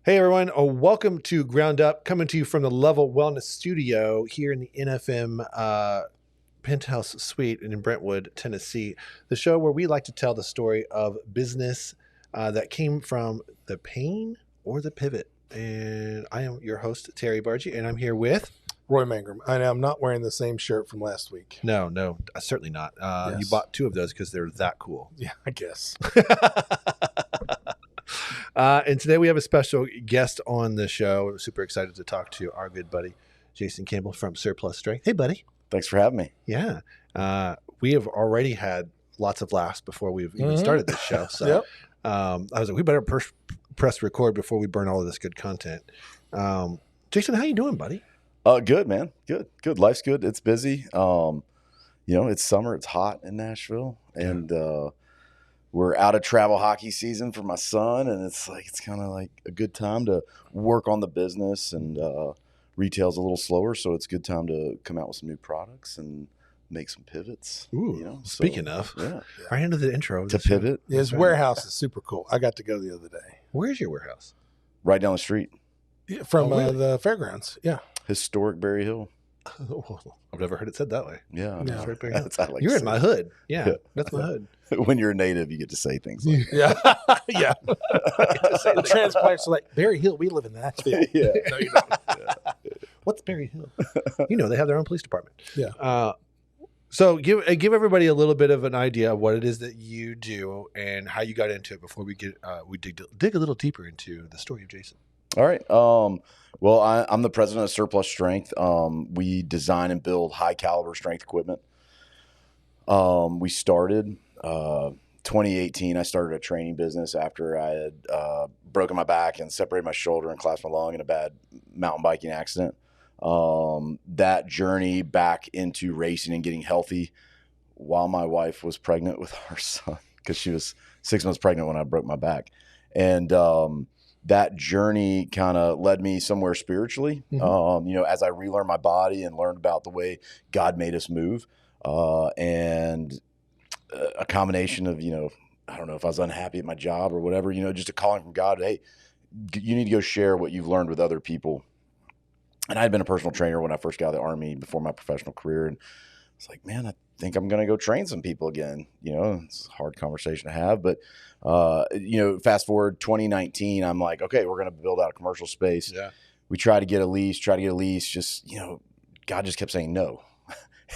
Hey everyone, welcome to Ground Up, coming to you from the Level Wellness Studio here in the NFM Penthouse Suite in Brentwood, Tennessee. The show where we like to tell the story of business that came from the pain or the pivot. And I am your host, Terry Bargy, and I'm here with... Roy Mangrum. And I'm not wearing the same shirt from last week. No, certainly not. Yes. You bought two of those because they're that cool. Yeah, I guess. And today we have a special guest on the show. We're super excited to talk to our good buddy, Jason Campbell from Surplus Strength. Hey, buddy. Thanks for having me. Yeah. We have already had lots of laughs before we've even started this show. So Yep. I was like, we better press record before we burn all of this good content. Jason, how you doing, buddy? Good, man. Good. Life's good. It's busy. It's summer. It's hot in Nashville. And we're out of travel hockey season for my son. And it's kind of like a good time to work on the business, and retail's a little slower. So it's a good time to come out with some new products and make some pivots. Ooh, speaking of, yeah. right into the intro. To pivot. Yeah, his warehouse is super cool. I got to go the other day. Where's your warehouse? Right down the street. Yeah, from really? the fairgrounds. Yeah. Historic Berry Hill. I've never heard it said that way. Yeah. Yeah. That's how I like You're to in say my it. hood. Yeah, that's my hood. When you're a native, you get to say things like Yeah. Yeah. The transplants are like, Berry Hill, we live in Nashville. Yeah. No, you don't. What's Berry Hill? They have their own police department. Yeah. So give everybody a little bit of an idea of what it is that you do and how you got into it before we dig a little deeper into the story of Jason. All right. Well, I'm the president of Surplus Strength. We design and build high caliber strength equipment. We started 2018. I started a training business after I had broken my back and separated my shoulder and collapsed my lung in a bad mountain biking accident. That journey back into racing and getting healthy while my wife was pregnant with our son, because she was 6 months pregnant when I broke my back. And that journey kind of led me somewhere spiritually, as I relearned my body and learned about the way God made us move, and a combination of, I don't know if I was unhappy at my job or whatever, just a calling from God. Hey, you need to go share what you've learned with other people. And I had been a personal trainer when I first got out of the Army before my professional career. And it's like, man, I think I'm going to go train some people again. It's a hard conversation to have, but fast forward 2019, I'm like, okay, we're going to build out a commercial space. Yeah. We try to get a lease, just, God just kept saying no,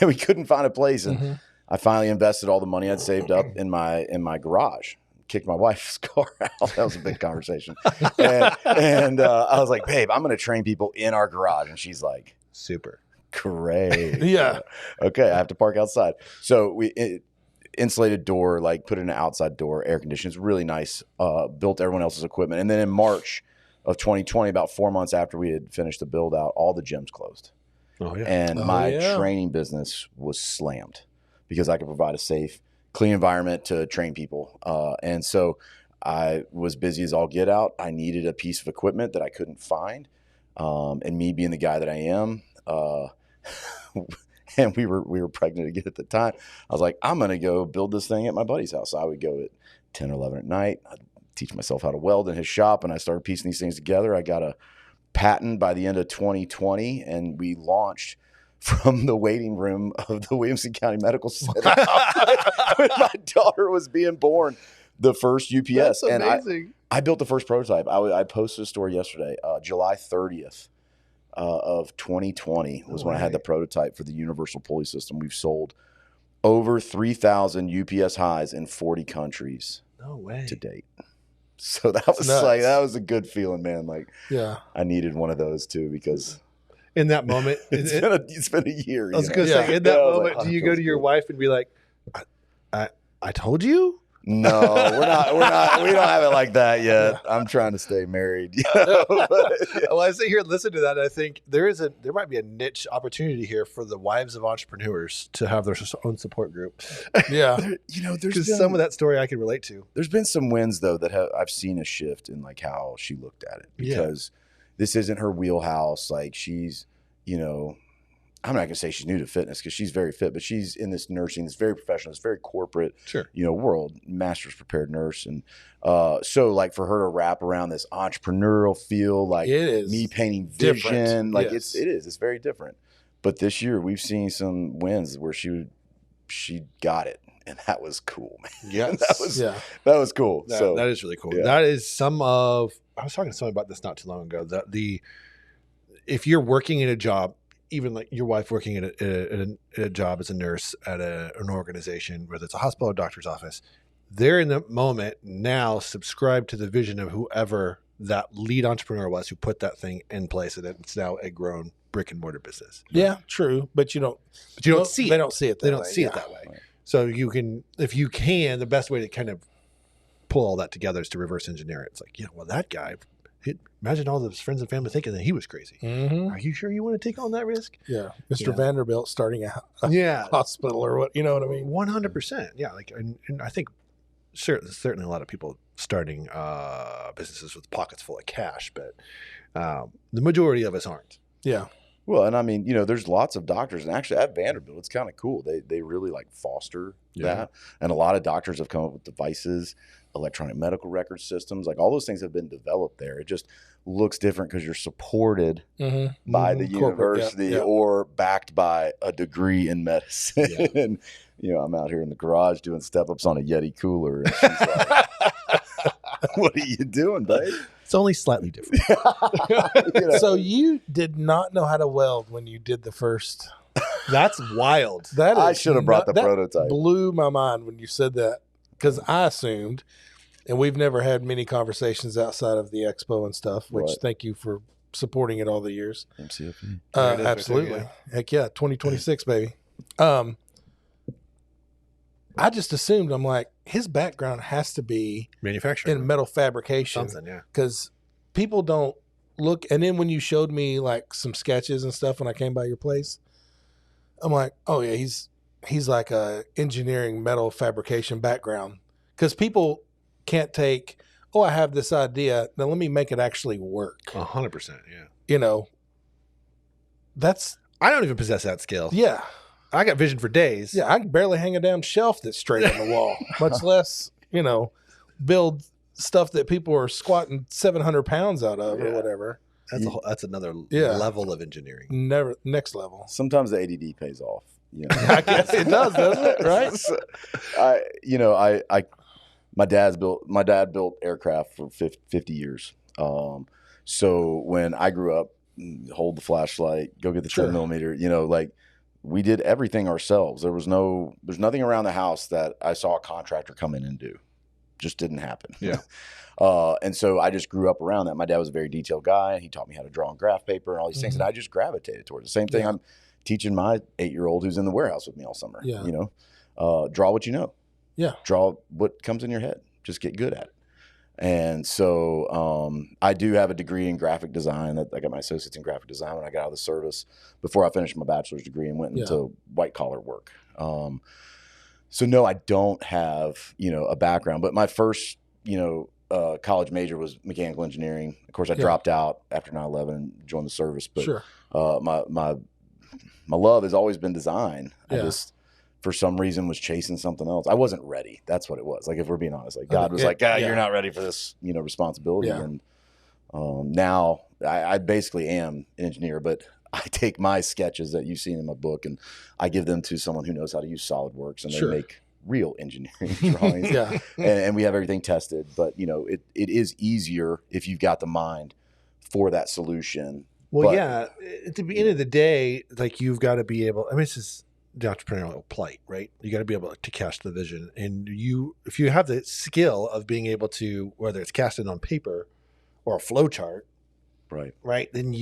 and we couldn't find a place. And I finally invested all the money I'd saved up in my garage, kicked my wife's car out. That was a big conversation. and I was like, babe, I'm going to train people in our garage. And she's like, Super. Great. Yeah. Okay. I have to park outside. So we insulated door, put in an outside door, air conditioning. It's really nice. Built everyone else's equipment. And then in March of 2020, about 4 months after we had finished the build out, all the gyms closed. Oh, yeah. And my training business was slammed because I could provide a safe, clean environment to train people. And so I was busy as all get out. I needed a piece of equipment that I couldn't find. And me being the guy that I am, and we were pregnant again at the time. I was like, I'm going to go build this thing at my buddy's house. So I would go at 10 or 11 at night. I'd teach myself how to weld in his shop, and I started piecing these things together. I got a patent by the end of 2020, and we launched from the waiting room of the Williamson County Medical Center when my daughter was being born, the first UPS. That's amazing. And I built the first prototype. I posted a story yesterday, July 30th. Of 2020 was when I had the prototype for the universal pulley system. We've sold over 3,000 UPS highs in 40 countries. No way. To date. So that was that was a good feeling, man. I needed one of those too, because in that moment, it's been a year. I was going to say, in that moment, do you go to your wife and be like, I told you? No, we're not. We don't have it like that yet. I'm trying to stay married. Well, I sit here and listen to that, and I think there might be a niche opportunity here for the wives of entrepreneurs to have their own support group. Yeah, there's because some of that story I can relate to. There's been some wins though that I've seen a shift in how she looked at it, because this isn't her wheelhouse. She's, I'm not going to say she's new to fitness because she's very fit, but she's in this nursing, this very professional, this very corporate, Sure. World, master's prepared nurse. And so like for her to wrap around this entrepreneurial feel, like It is me painting different. vision, like Yes. it's very different. But this year we've seen some wins where she got it. And that was cool, man. Yes. that was cool. That is really cool. Yeah. That is I was talking to someone about this not too long ago, that if you're working in a job, even like your wife working at a job as a nurse at an organization, whether it's a hospital or doctor's office, they're in the moment now subscribe to the vision of whoever that lead entrepreneur was who put that thing in place, and it's now a grown brick and mortar business. Yeah, true. But you don't see it. They Don't see it that They way. don't see it Yeah. that way. So you can, if you can, the best way to kind of pull all that together is to reverse engineer it. It's like, well, that guy, imagine all his friends and family thinking that he was crazy. Mm-hmm. Are you sure you want to take on that risk? Yeah. Mr. Yeah. Vanderbilt starting a Yeah, hospital or what, you know what I mean? 100%. Yeah, like, and I think certainly a lot of people starting businesses with pockets full of cash, but the majority of us aren't. Yeah. Well, and I mean, there's lots of doctors, and actually at Vanderbilt, it's kind of cool. They really like foster that, and a lot of doctors have come up with devices, electronic medical record systems, like all those things have been developed there. It just looks different because you're supported by the Corporate, university or backed by a degree in medicine. Yeah. And I'm out here in the garage doing step ups on a Yeti cooler, and she's like, "What are you doing, babe?" It's only slightly different. So you did not know how to weld when you did the first. That's wild. That I should have brought the that prototype. Blew my mind when you said that, because I assumed, and we've never had many conversations outside of the expo and stuff. Which Right. thank you for supporting it all the years. MCFE. There it is right Absolutely, there, heck yeah, 2026, baby. I just assumed, I'm like, his background has to be Manufacturing. in metal fabrication. Something, yeah. Because people don't look. And then when you showed me like some sketches and stuff when I came by your place, I'm like, oh yeah, he's like a engineering metal fabrication background. Because people can't take, I have this idea, now let me make it actually work. 100%, yeah. That's I don't even possess that skill. yeah. I got vision for days. Yeah, I can barely hang a damn shelf that's straight on the wall, much less, build stuff that people are squatting 700 pounds out of or whatever. That's another Yeah. level of engineering. Never next level. Sometimes the ADD pays off. I guess it does, doesn't it? Right? My dad built aircraft for 50 years. So when I grew up, hold the flashlight, go get the Sure. 10 millimeter, like we did everything ourselves. There's nothing around the house that I saw a contractor come in and do. Just didn't happen. Yeah. And so I just grew up around that. My dad was a very detailed guy. He taught me how to draw on graph paper and all these things. And I just gravitated towards the same thing. Yeah. I'm teaching my 8-year-old who's in the warehouse with me all summer. Yeah. Draw what you know. Yeah. Draw what comes in your head. Just get good at it. And so I do have a degree in graphic design. I got my associates in graphic design when I got out of the service before I finished my bachelor's degree and went into white collar work. So no, I don't have, a background, but my first, college major was mechanical engineering. Of course, I dropped out after 9/11 and joined the service, but Sure. my love has always been design. I Yeah. just, for some reason, was chasing something else. I wasn't ready. That's what it was. Like, if we're being honest, like God was like, you're not ready for this, responsibility. Yeah. And now I basically am an engineer, but I take my sketches that you've seen in my book and I give them to someone who knows how to use SolidWorks, and they Sure. make real engineering drawings. Yeah. and we have everything tested, but it is easier if you've got the mind for that solution. Well, But- yeah. At the end of the day, like, you've got to be able. I mean, this is the entrepreneurial plight, right? You got to be able to cast the vision, and if you have the skill of being able to, whether it's cast it on paper or a flow chart, Right. then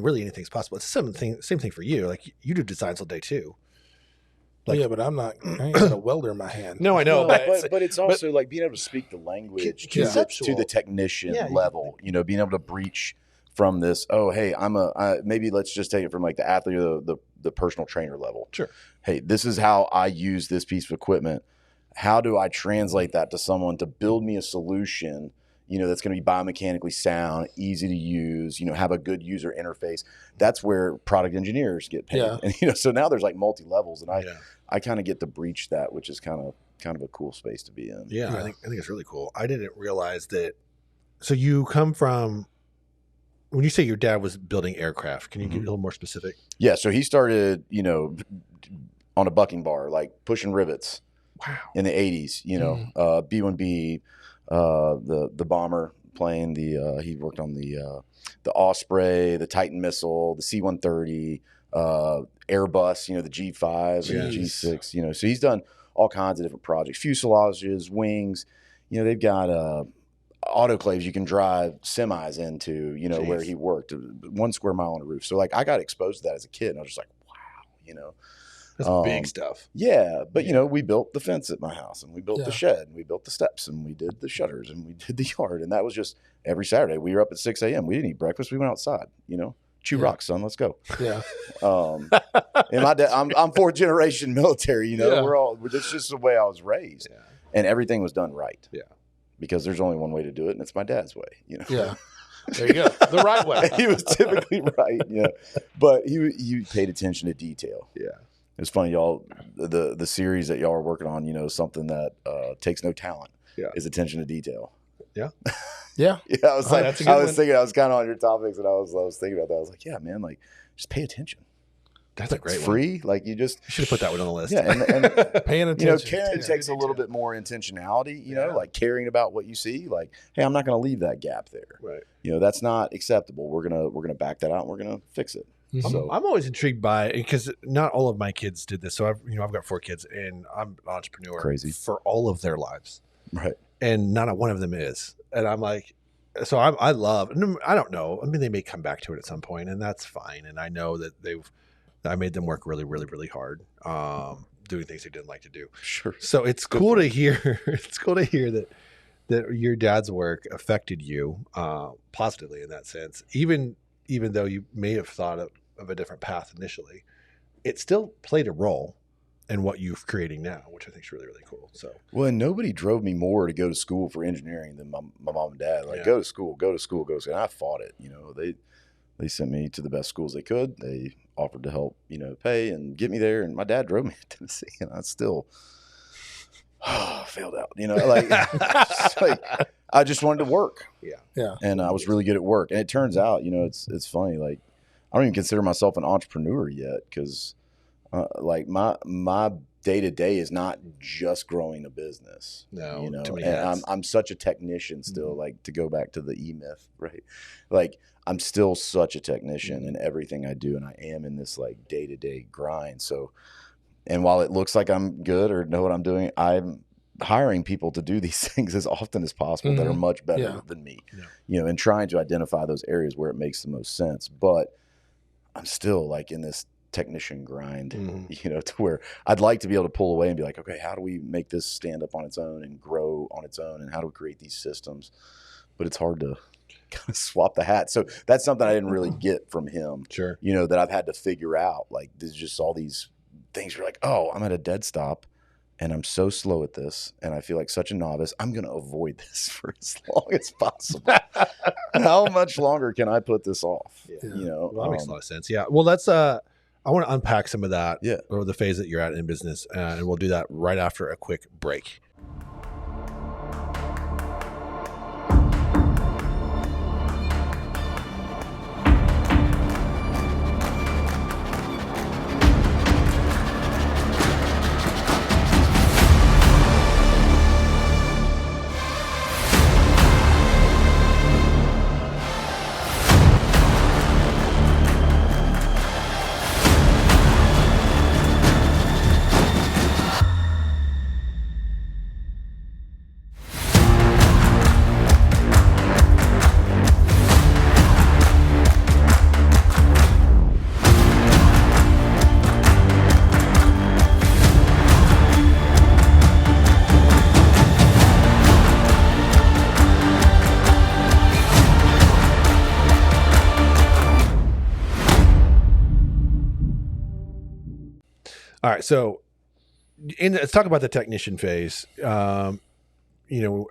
really anything's possible. It's same thing for you. Like, you do designs all day too. Like- yeah, but I ain't got a welder in my hand. No, I know, Well, but it's also like being able to speak the language to Conceptual. the technician Yeah, level, being able to breach from this, hey, maybe let's just take it from like the athlete or the personal trainer level. Sure. Hey, this is how I use this piece of equipment. How do I translate that to someone to build me a solution, that's going to be biomechanically sound, easy to use, have a good user interface. That's where product engineers get paid. Yeah. And, so now there's like multi-levels, and Yeah. I kind of get to breach that, which is kind of a cool space to be in. Yeah, I think it's really cool. I didn't realize that. So you come from, when you say your dad was building aircraft, can you get a little more specific? Yeah. So he started, on a bucking bar, like pushing rivets. Wow. In the 80s, B-1B, the bomber plane, he worked on the Osprey, the Titan missile, the C-130, Airbus, the G5, the G6, so he's done all kinds of different projects, fuselages, wings, they've got autoclaves you can drive semis into, where he worked, 1 square mile on a roof. So like I got exposed to that as a kid, and I was just like, wow, That's big stuff. Yeah, but we built the fence at my house, and we built the shed, and we built the steps, and we did the shutters, and we did the yard, and that was just every Saturday. We were up at 6 a.m. We didn't eat breakfast. We went outside. Chew rocks, son. Let's go. Yeah. And my dad, I'm 4th generation military. That's just the way I was raised, and everything was done right. Yeah, because there's only one way to do it, and it's my dad's way. Yeah. There you go. The right way. He was typically right. Yeah, but he paid attention to detail. Yeah. It's funny, y'all. The series that y'all are working on, something that takes no talent is attention to detail. Yeah, yeah. I was thinking, I was kind of on your topics, and I was thinking about that. I was like, yeah, man, like just pay attention. That's a great one. Free, like you should have put that one on the list. Yeah, and paying attention. Caring takes a little bit more intentionality. Like caring about what you see. Like, hey, I'm not going to leave that gap there. Right. That's not acceptable. We're gonna back that out, and we're gonna fix it. So I'm always intrigued by, because not all of my kids did this. So I've got 4 kids, and I'm an entrepreneur for all of their lives. Right. And not one of them is. And I'm like, so I love, I don't know. I mean, they may come back to it at some point, and that's fine. And I know that I made them work really, really, really hard, doing things they didn't like to do. Sure. So it's cool to hear. It's cool to hear that your dad's work affected you positively in that sense. Even though you may have thought of a different path initially, it still played a role in what you're creating now, which I think is really, really cool. So, well, and nobody drove me more to go to school for engineering than my mom and dad. Like, go to school. And I fought it. They sent me to the best schools they could. They offered to help, pay and get me there. And my dad drove me to Tennessee, and I still failed out. I just wanted to work. Yeah. And I was really good at work. And it turns out, it's funny. Like, I don't even consider myself an entrepreneur yet, because like my day to day is not just growing a business. No, and I'm such a technician still. Like, to go back to the E-myth, right? Like, I'm still such a technician in everything I do, and I am in this like day to day grind. So, and while it looks like I'm good or know what I'm doing, I'm hiring people to do these things as often as possible that are much better than me. Yeah. And trying to identify those areas where it makes the most sense. But I'm still like in this technician grind, to where I'd like to be able to pull away and be like, okay, how do we make this stand up on its own and grow on its own, and how do we create these systems? But it's hard to kind of swap the hat. So that's something I didn't really get from him. Sure. That I've had to figure out. Like, there's just all these things where you're like, oh, I'm at a dead stop, and I'm so slow at this, and I feel like such a novice. I'm going to avoid this for as long as possible. How much longer can I put this off? Yeah. Well, that makes a lot of sense. Yeah. Well, let's, I want to unpack some of that, or the phase that you're at in business, and we'll do that right after a quick break. All right, so let's talk about the technician phase.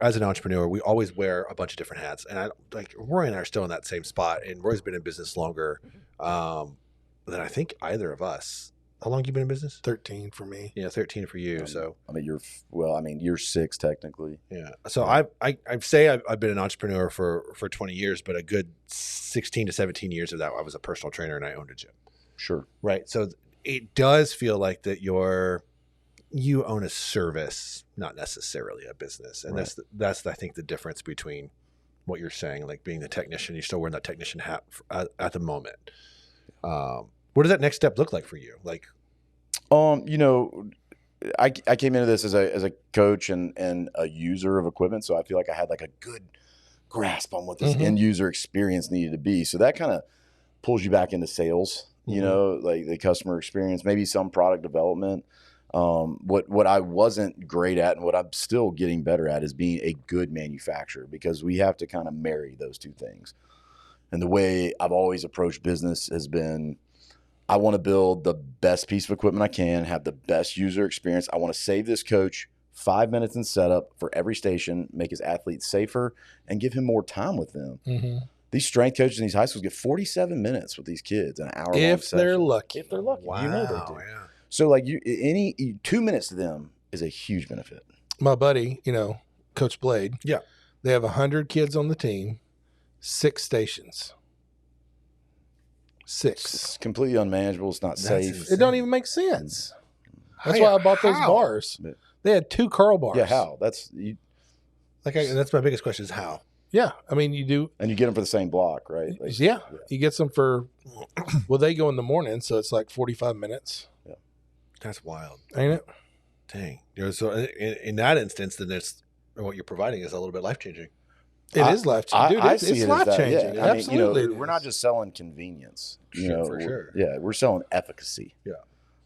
as an entrepreneur, we always wear a bunch of different hats. And Roy and I are still in that same spot. And Roy's been in business longer than I think either of us. How long have you been in business? 13 for me. Yeah, 13 for you. So you're 6 technically. Yeah. So I'd say I've been an entrepreneur for 20 years, but a good 16 to 17 years of that, I was a personal trainer and I owned a gym. Sure. Right. So it does feel like that you own a service, not necessarily a business. And Right. that's I think the difference between what you're saying, like being the technician, you're still wearing that technician hat at the moment. What does that next step look like for you? Like, I came into this as a coach and a user of equipment. So I feel like I had like a good grasp on what this Mhm. end user experience needed to be. So that kind of pulls you back into sales, like the customer experience, maybe some product development. What I wasn't great at and what I'm still getting better at is being a good manufacturer, because we have to kind of marry those two things. And the way I've always approached business has been, I want to build the best piece of equipment I can, have the best user experience. I want to save this coach 5 minutes in setup for every station, make his athletes safer, and give him more time with them. Mm-hmm. These strength coaches in these high schools get 47 minutes with these kids, an hour long If session. they're lucky. If they're lucky. wow. You know they do. Yeah. So like 2 minutes to them is a huge benefit. My buddy, Coach Blade. Yeah. They have 100 kids on the team, 6 stations. 6. It's completely unmanageable. It's not That's safe. insane. It don't even make sense. That's How- why I bought those how? bars. But- They had 2 curl bars. Yeah, how? That's That's my biggest question is how. Yeah. I mean, you do. and you get them for the same block, right? Like, Yeah. You get some for, they go in the morning, so it's like 45 minutes. That's wild. Ain't it? Dang. So in that instance, then what you're providing is a little bit life-changing. It is life changing. Dude, I it's see it as life that, changing. yeah. I mean, Absolutely. it we're not is. just selling convenience. For sure. Yeah, we're selling efficacy. Yeah.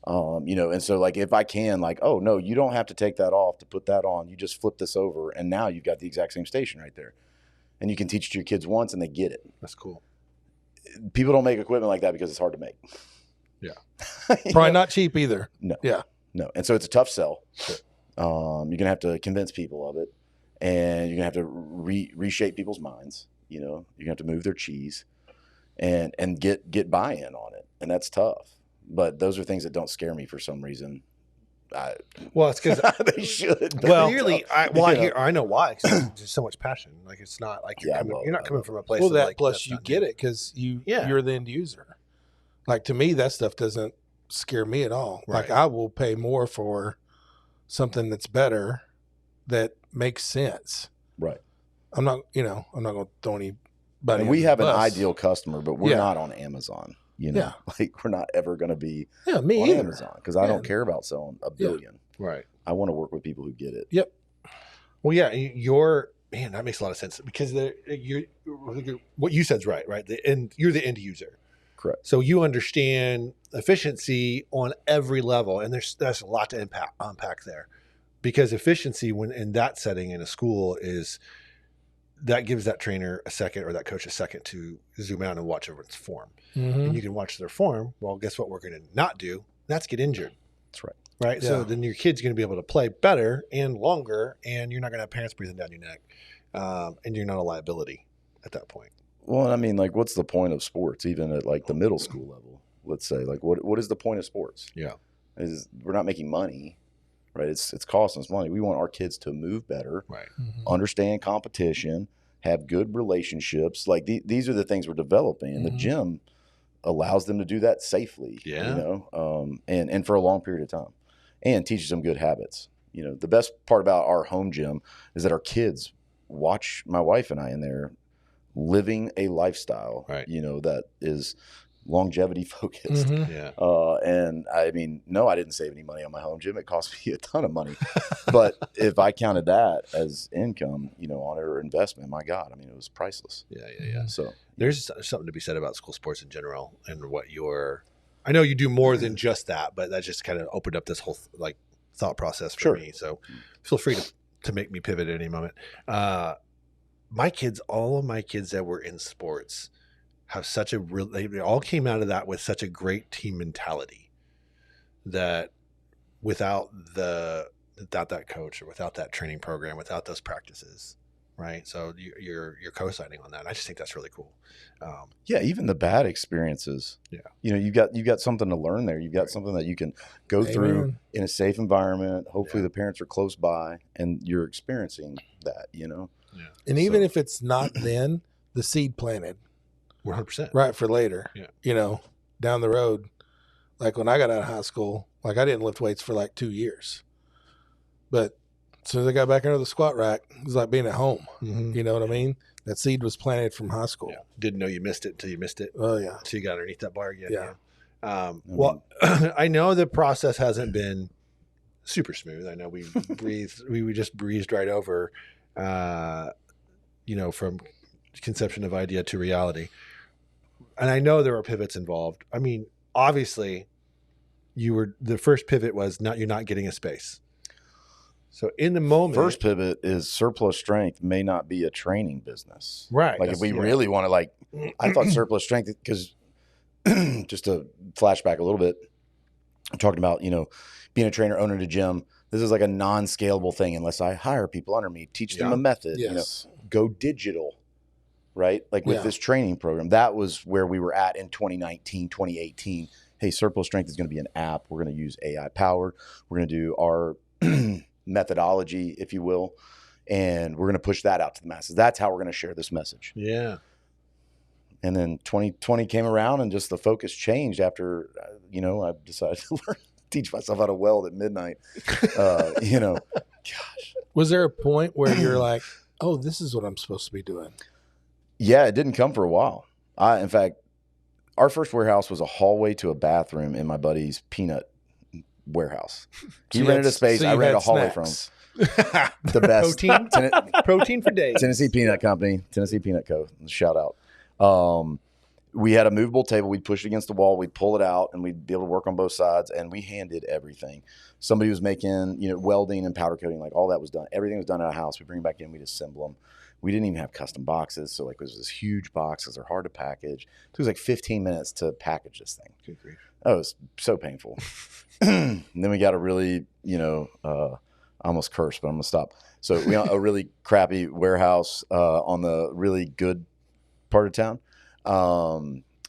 And so like if I can, like, oh no, you don't have to take that off to put that on. You just flip this over, and now you've got the exact same station right there, and you can teach it to your kids once, and they get it. That's cool. People don't make equipment like that because it's hard to make. Yeah. Probably not cheap either. No. Yeah. No, and so it's a tough sell. Sure. You're gonna have to convince people of it, and you're gonna have to reshape people's minds. You're gonna have to move their cheese, and get buy-in on it, and that's tough. But those are things that don't scare me for some reason. Well, it's because They should. but well, they clearly, don't. I know why. 'Cause there's so much passion. Like it's not like Yeah, you're not coming from a place. Well, of that like, plus that's you not get new. it because Yeah. you're the end user. Like to me, that stuff doesn't scare me at all. Like Right. I will pay more for something that's better, that makes sense. Right. I'm not going to throw anybody. And we under have the an bus. ideal customer, but we're Yeah. not on Amazon. Yeah. Like we're not ever going to be Yeah, me on either. Amazon because I Yeah. don't care about selling a billion. Right. I want to work with people who get it. Yep. Well, yeah, that makes a lot of sense because what you said's right. You're the end user. Correct. So you understand efficiency on every level, and there's a lot to unpack there, because efficiency when in that setting in a school is that gives that trainer a second or that coach a second to zoom out and watch everyone's form, Mhm. and you can watch their form. Well, guess what? We're going to not do. That's get injured. That's right. Right. So Yeah. then your kid's going to be able to play better and longer, and you're not going to have parents breathing down your neck, and you're not a liability at that point. Well, I mean, like, what's the point of sports, even at like the middle school level? Let's say, like, what is the point of sports? Yeah. We're not making money, right? It's costing us money. We want our kids to move better, Right. Mhm. understand competition, have good relationships. Like these are the things we're developing, and the Mhm. gym allows them to do that safely. Yeah. And for a long period of time, and teaches them good habits. The best part about our home gym is that our kids watch my wife and I in there living a lifestyle, Right. that is longevity focused. Mhm. Yeah. And I mean, no, I didn't save any money on my home gym. It cost me a ton of money. But if I counted that as income, on it or investment, my God, I mean, it was priceless. Yeah. So There's something to be said about school sports in general and what I know you do more than just that, but that just kind of opened up this whole thought process for Sure. me. So feel free to make me pivot at any moment. All of my kids that were in sports have such they all came out of that with such a great team mentality that without the that coach or without that training program, without those practices. Right. So you're co-signing on that. I just think that's really cool. Yeah. Even the bad experiences. Yeah. You've got something to learn there. You've got something that you can go through in a safe environment. Hopefully the parents are close by and you're experiencing that, Yeah. And even if it's not then, the seed planted 100%. right for later, Yeah. Down the road. Like when I got out of high school, like I didn't lift weights for like 2 years, but as soon as I got back under the squat rack, it was like being at home. Mm-hmm. You know what I mean? That seed was planted from high school. Yeah. Didn't know you missed it until you missed it. Oh yeah. Until you got underneath that bar again. Yeah. Well, I know the process hasn't been super smooth. I know we just breezed right over, from conception of idea to reality. And I know there were pivots involved. I mean, obviously the first pivot was you're not getting a space. So in the moment, first pivot is surplus strength may not be a training business. Right. Like if we really want to I thought surplus strength, because just to flashback a little bit, I'm talking about, being a trainer, owning a gym. This is like a non-scalable thing unless I hire people under me, teach them a method, go digital, right? Like with this training program, that was where we were at in 2019, 2018. Hey, surplus strength is going to be an app. We're going to use AI powered. We're going to do our methodology, if you will, and we're going to push that out to the masses. That's how we're going to share this message. Yeah. And then 2020 came around and just the focus changed after, I decided to teach myself how to weld at midnight. Gosh. Was there a point where you're like, oh, this is what I'm supposed to be doing? Yeah, it didn't come for a while. In fact, our first warehouse was a hallway to a bathroom in my buddy's peanut warehouse. He rented a space. I rented a hallway from him. The best protein for days. Tennessee Peanut Company, Tennessee Peanut Co. Shout out. We had a movable table. We'd push it against the wall. We'd pull it out, and we'd be able to work on both sides. And we handed everything. Somebody was making, welding and powder coating, like all that was done. Everything was done at a house. We bring it back in. We'd assemble them. We didn't even have custom boxes. So it was this huge boxes. They're hard to package. It took like 15 minutes to package this thing. Good grief. Oh, it was so painful. And then we got a really, I almost cursed, but I'm going to stop. So we got a really crappy warehouse on the really good part of town.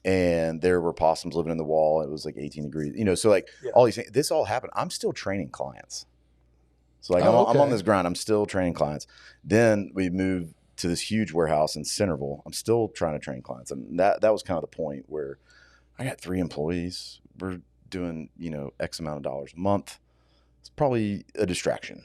And there were possums living in the wall. It was like 18 degrees, so all these things, this all happened. I'm still training clients. So I'm on this grind. I'm still training clients. Then we moved to this huge warehouse in Centerville. I'm still trying to train clients. And that was kind of the point where I got 3 employees. We're doing, X amount of dollars a month. It's probably a distraction.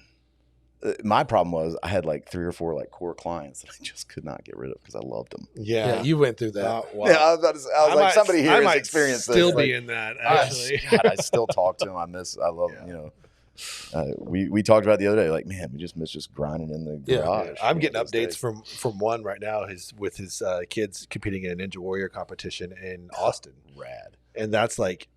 My problem was I had like 3 or 4 core clients that I just could not get rid of because I loved them. Yeah, you went through that. Wow. Yeah, I was like, somebody here has experienced this. Still be in that, actually. I still talk to them. I love them. We talked about it the other day. Like, man, we just miss just grinding in the garage. Yeah. I'm getting updates from one right now. With his kids competing in a Ninja Warrior competition in Austin. Rad. And that's like,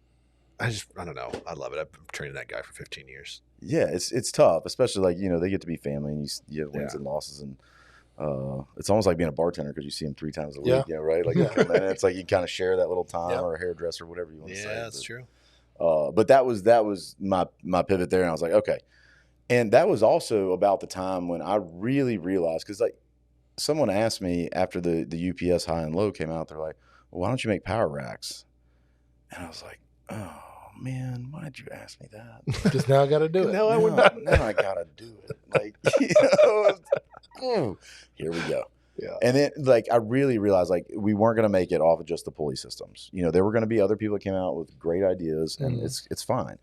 I don't know. I love it. I've been training that guy for 15 years. Yeah, it's tough, especially they get to be family and you have wins and losses, and it's almost like being a bartender because you see them 3 times a week, right? Like it's like you kind of share that little time, or a hairdresser, whatever you want to say. Yeah, that's true. But that was my pivot there, and I was like, okay. And that was also about the time when I really realized, because someone asked me after the UPS high and low came out, they're like, well, why don't you make power racks? And I was like, oh man, why did you ask me that? Because now I got to do it. Now I got to do it. Like, here we go. Yeah. And then I really realized we weren't going to make it off of just the pulley systems. There were going to be other people that came out with great ideas, and it's fine.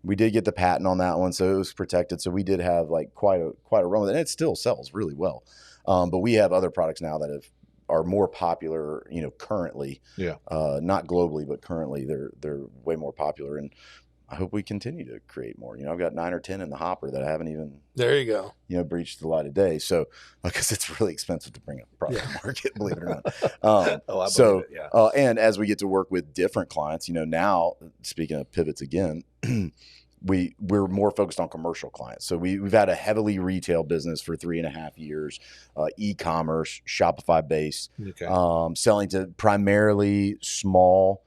We did get the patent on that one, so it was protected. So we did have quite a run with it, and it still sells really well. But we have other products now that are more popular, currently. Yeah. Not globally, but currently they're way more popular, and I hope we continue to create more. I've got 9 or 10 in the hopper that I haven't even. There you go. Breached the light of day. So because it's really expensive to bring a product to market, believe it or not. I believe it. Yeah. And as we get to work with different clients, now speaking of pivots again. We're more focused on commercial clients. So we've had a heavily retail business for 3.5 years, e-commerce, Shopify based, selling to primarily small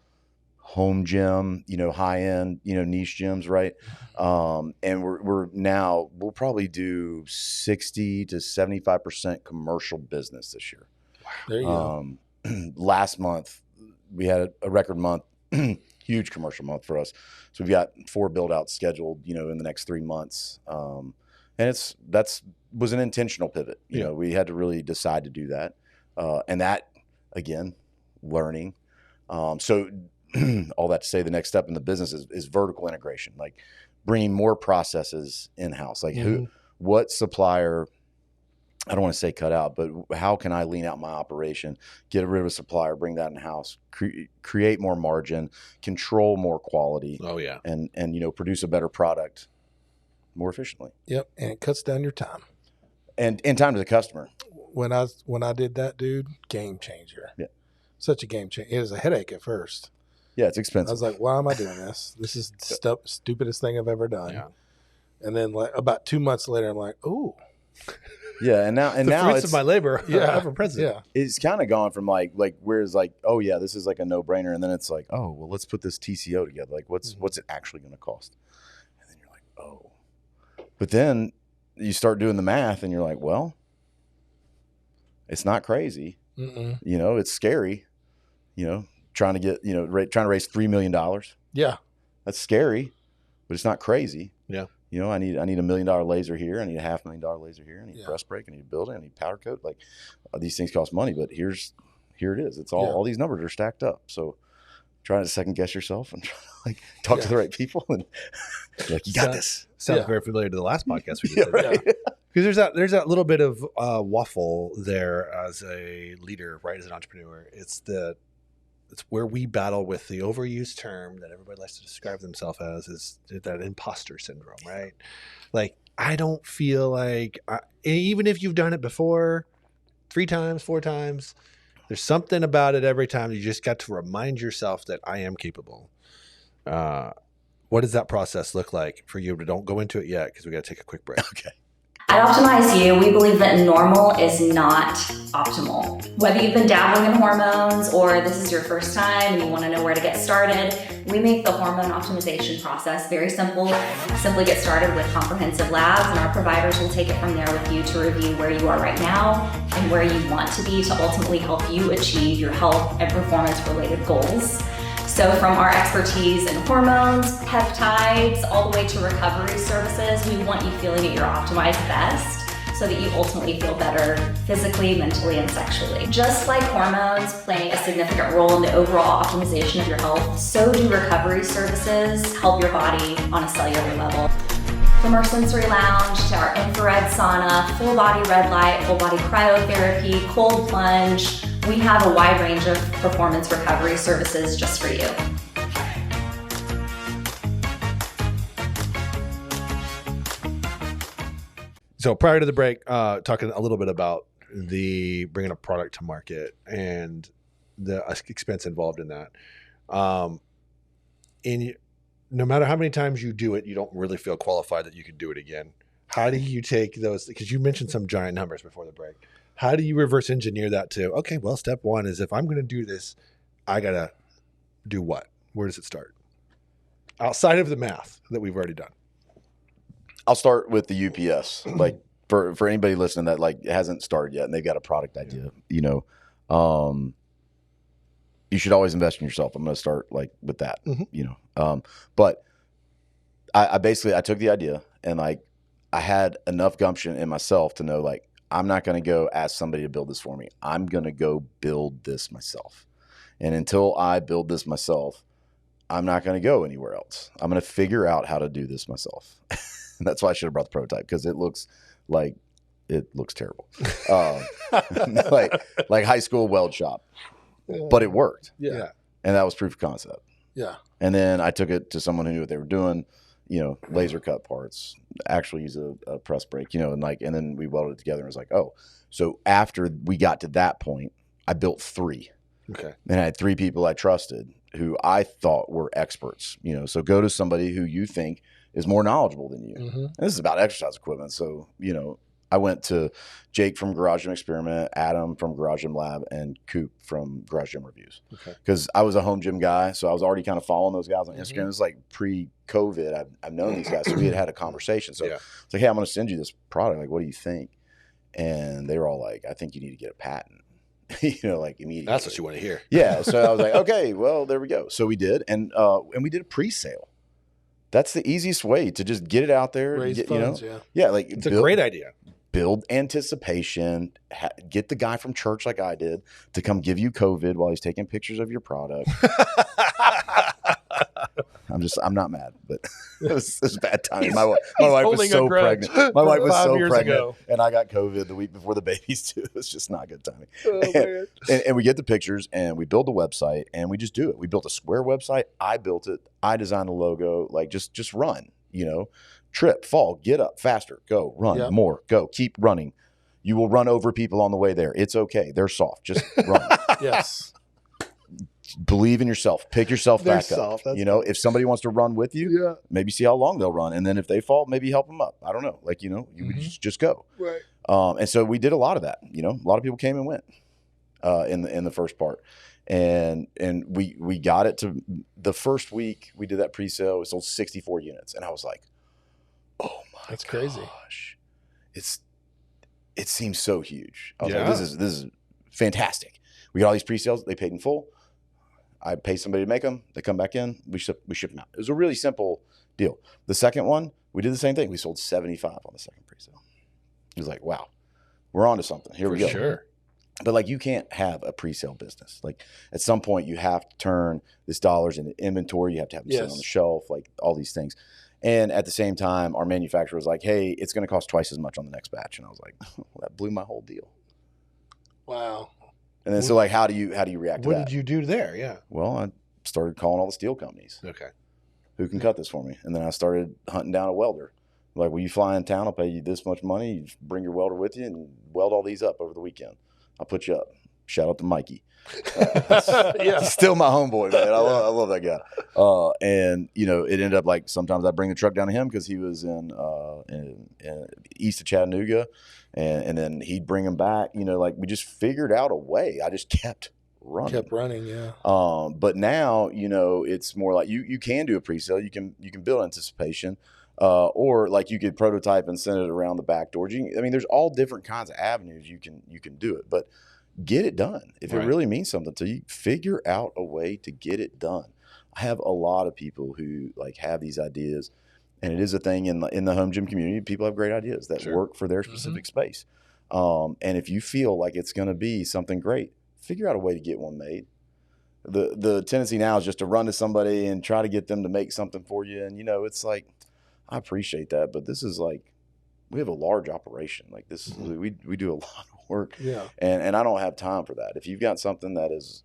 home gym, high end, niche gyms, right? And we'll probably do 60 to 75% commercial business this year. There you go. Last month we had a record month, huge commercial month for us. So we've got 4 build outs scheduled, in the next 3 months. And that's was an intentional pivot. We had to really decide to do that. And that, again, learning. So all that to say, the next step in the business is vertical integration, like bringing more processes in-house. Like what supplier, I don't want to say cut out, but how can I lean out my operation, get rid of a supplier, bring that in-house, create more margin, control more quality. Oh yeah. And produce a better product more efficiently. Yep. And it cuts down your time. And time to the customer. When I did that, dude, game changer. Yeah. Such a game changer. It was a headache at first. Yeah, it's expensive. I was like, why am I doing this? This is the stupidest thing I've ever done. Yeah. And then about 2 months later, I'm like, ooh. Yeah, and now fruits it's of my labor. Ever present. Yeah. It's kind of gone from like whereas like, oh yeah, this is like a no brainer, and then it's like, oh well, let's put this TCO together. Like what's it actually going to cost? And then you're like, oh, but then you start doing the math, and you're like, well, it's not crazy. Mm-mm. It's scary. Trying to get trying to raise $3 million. Yeah. That's scary, but it's not crazy. Yeah. I need $1 million laser here. I need a $500,000 laser here. I need a press brake. I need a building. I need powder coat. Like these things cost money, but here it is. It's all these numbers are stacked up. So trying to second guess yourself and try to like talk to the right people and like, you got this. Sounds very familiar to the last podcast we did. Right. Because there's that little bit of waffle there as a leader, right? As an entrepreneur, it's where we battle with the overused term that everybody likes to describe themselves as is that imposter syndrome, right? Like, I don't feel like, even if you've done it before 3 times, 4 times, there's something about it every time. You just got to remind yourself that I am capable. What does that process look like for you? Don't go into it yet because we got to take a quick break. Okay. At Optimize You, we believe that normal is not optimal. Whether you've been dabbling in hormones or this is your first time and you want to know where to get started, we make the hormone optimization process very simple. Simply get started with comprehensive labs, and our providers will take it from there with you to review where you are right now and where you want to be to ultimately help you achieve your health and performance-related goals. So from our expertise in hormones, peptides, all the way to recovery services, we want you feeling at your optimized best so that you ultimately feel better physically, mentally, and sexually. Just like hormones playing a significant role in the overall optimization of your health, so do recovery services help your body on a cellular level. From our sensory lounge to our infrared sauna, full body red light, full body cryotherapy, cold plunge, we have a wide range of performance recovery services just for you. So prior to the break, talking a little bit about the bringing a product to market and the expense involved in that. No matter how many times you do it, you don't really feel qualified that you can do it again. How do you take those? Because you mentioned some giant numbers before the break. How do you reverse engineer that to, okay, well, step one is if I'm going to do this, I got to do what? Where does it start? Outside of the math that we've already done. I'll start with the UPS. Like for anybody listening that like hasn't started yet and they've got a product idea, you should always invest in yourself. I'm going to start like with that, but I took the idea and like I had enough gumption in myself to know like, I'm not going to go ask somebody to build this for me. I'm going to go build this myself. And until I build this myself, I'm not going to go anywhere else. I'm going to figure out how to do this myself. And that's why I should have brought the prototype, because it looks terrible. Like high school weld shop, but it worked. Yeah. And that was proof of concept. Yeah. And then I took it to someone who knew what they were doing, laser cut parts, actually use a press brake, and then we welded it together and it was like, oh, so after we got to that point, I built 3. Okay. And I had 3 people I trusted who I thought were experts, so go to somebody who you think is more knowledgeable than you. Mm-hmm. And this is about exercise equipment. So, I went to Jake from Garage Gym Experiment, Adam from Garage Gym Lab, and Coop from Garage Gym Reviews. Okay. Because I was a home gym guy, so I was already kind of following those guys on Instagram. It was like pre-COVID. I've known these guys, so we had a conversation. So it's like, hey, I'm going to send you this product. Like, what do you think? And they were all like, I think you need to get a patent. Like immediately. That's what you want to hear. Yeah. So I was like, okay, well, there we go. So we did, and we did a pre-sale. That's the easiest way to just get it out there. Raise funds, like It's a great idea. Build anticipation. Get the guy from church like I did to come give you COVID while he's taking pictures of your product. I'm not mad, but it was bad timing. My wife was so pregnant. My wife was so pregnant, and I got COVID the week before the babies too. It's just not good timing. Oh, and we get the pictures, and we build the website, and we just do it. We built a square website. I built it. I designed the logo. Like just run. Trip, fall, get up, faster, go, run, more, go, keep running. You will run over people on the way there. It's okay. They're soft. Just run. Yes. Believe in yourself. Pick yourself back up. If somebody wants to run with you, maybe see how long they'll run. And then if they fall, maybe help them up. I don't know. Like, you just go. Right. And so we did a lot of that. A lot of people came and went in the first part. And we got it to the first week we did that pre-sale. We sold 64 units. And I was like, oh my That's crazy. gosh. It seems so huge. I was like, this is fantastic. We got all these pre-sales. They paid in full. I pay somebody to make them. They come back in. We ship them out. It was a really simple deal. The second one, we did the same thing. We sold 75 on the second pre-sale. It was like, wow, we're on to something. Here we go. Sure. But like, you can't have a pre-sale business. Like, at some point you have to turn this dollars into inventory. You have to have them sit on the shelf, like all these things. And at the same time, our manufacturer was like, hey, it's going to cost twice as much on the next batch. And I was like, well, that blew my whole deal. Wow. And then, so like, how do you react to that? What did you do there? Yeah. Well, I started calling all the steel companies. Okay. Who can cut this for me? And then I started hunting down a welder. Like, will you fly in town? I'll pay you this much money. You just bring your welder with you and weld all these up over the weekend. I'll put you up. Shout out to Mikey. He's still my homeboy, man. I love that guy. And it ended up like, sometimes I bring the truck down to him because he was in east of Chattanooga, and then he'd bring him back. Like, we just figured out a way. I just kept running. Yeah. But now, it's more like you can do a pre-sale. You can build anticipation. Or like, you could prototype and send it around the back doors. There's all different kinds of avenues you can do it, but get it done. If it really means something to you, figure out a way to get it done. I have a lot of people who like have these ideas, and it is a thing in the home gym community. People have great ideas that work for their specific space. And if you feel like it's going to be something great, figure out a way to get one made. The tendency now is just to run to somebody and try to get them to make something for you. And, it's like, I appreciate that, but this is like, we have a large operation. Like, this is, we do a lot of work. Yeah. And I don't have time for that. If you've got something that is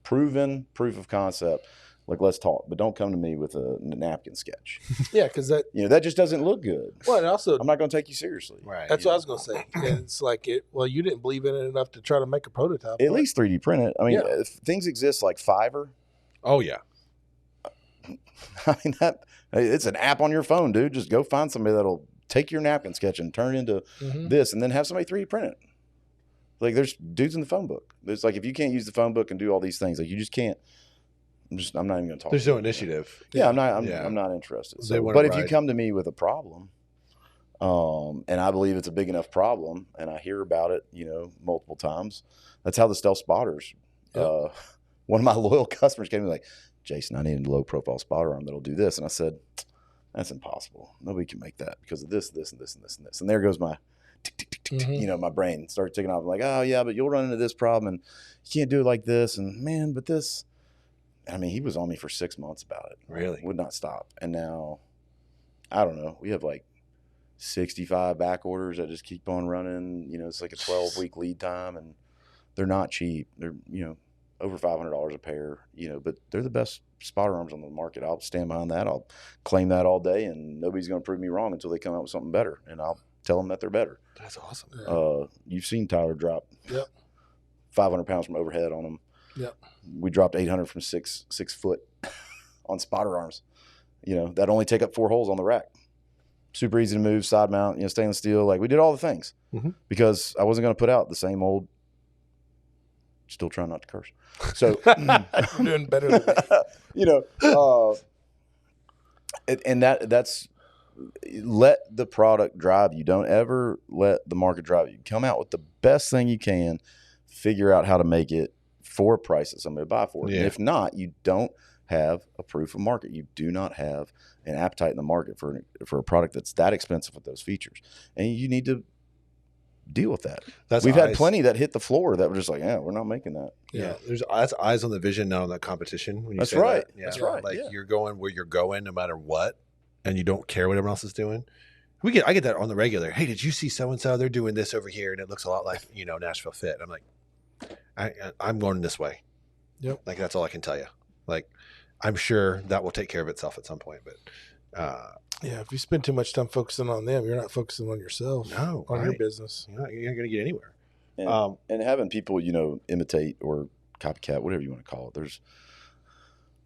proven proof of concept, like, let's talk, but don't come to me with a napkin sketch. Yeah. Cause that, that just doesn't look good. Well, and also, I'm not going to take you seriously. Right. That's what I was going to say. And it's like, you didn't believe in it enough to try to make a prototype. At least 3D print it. If things exist like Fiverr. Oh yeah. It's an app on your phone, dude. Just go find somebody that'll take your napkin sketch and turn it into this, and then have somebody 3D print it. Like, there's dudes in the phone book. There's like, if you can't use the phone book and do all these things, like, you just can't. I'm not even going to talk. There's no initiative. Yeah, I'm not interested. So, but if you come to me with a problem, and I believe it's a big enough problem, and I hear about it, multiple times, that's how the stealth spotters. Yep. One of my loyal customers came to me like, Jason, I need a low profile spotter arm that'll do this. And I said, that's impossible. Nobody can make that because of this, this, and this, and this, and this. And there goes my tick, tick, tick, tick, tick. My brain started ticking off. I'm like, oh yeah, but you'll run into this problem and you can't do it like this. And man, but this, he was on me for 6 months about it. Really? Would not stop. And now, I don't know, we have like 65 back orders that just keep on running. It's like a 12-week lead time, and they're not cheap. They're, over $500 a pair, but they're the best spotter arms on the market. I'll stand behind that. I'll claim that all day, and nobody's going to prove me wrong until they come out with something better, and I'll tell them that they're better. That's awesome. You've seen Tyler drop 500 pounds from overhead on them. Yep. We dropped 800 from 6 foot on spotter arms, that only take up 4 holes on the rack. super easy to move, side mount, stainless steel. Like, we did all the things because I wasn't going to put out the same old. Still trying not to curse. So You're doing better than me. And that's let the product drive you. Don't ever let the market drive you. Come out with the best thing you can. Figure out how to make it for a price that somebody will buy for it. Yeah. And if not, you don't have a proof of market. You do not have an appetite in the market for a product that's that expensive with those features. And you need to deal with that. We've had plenty that hit the floor that were just like, we're not making that. Yeah, that's eyes on the vision, not on the competition. When you That's say right. That. Yeah. That's right. Like you're going where you're going, no matter what, and you don't care what everyone else is doing. I get that on the regular. Hey, did you see so and so? They're doing this over here, and it looks a lot like Nashville Fit. I'm like, I'm going this way. Yep. Like that's all I can tell you. Like I'm sure that will take care of itself at some point, but. If you spend too much time focusing on them, you're not focusing on yourself. No, on your business. You're not going to get anywhere. And having people, imitate or copycat, whatever you want to call it. There's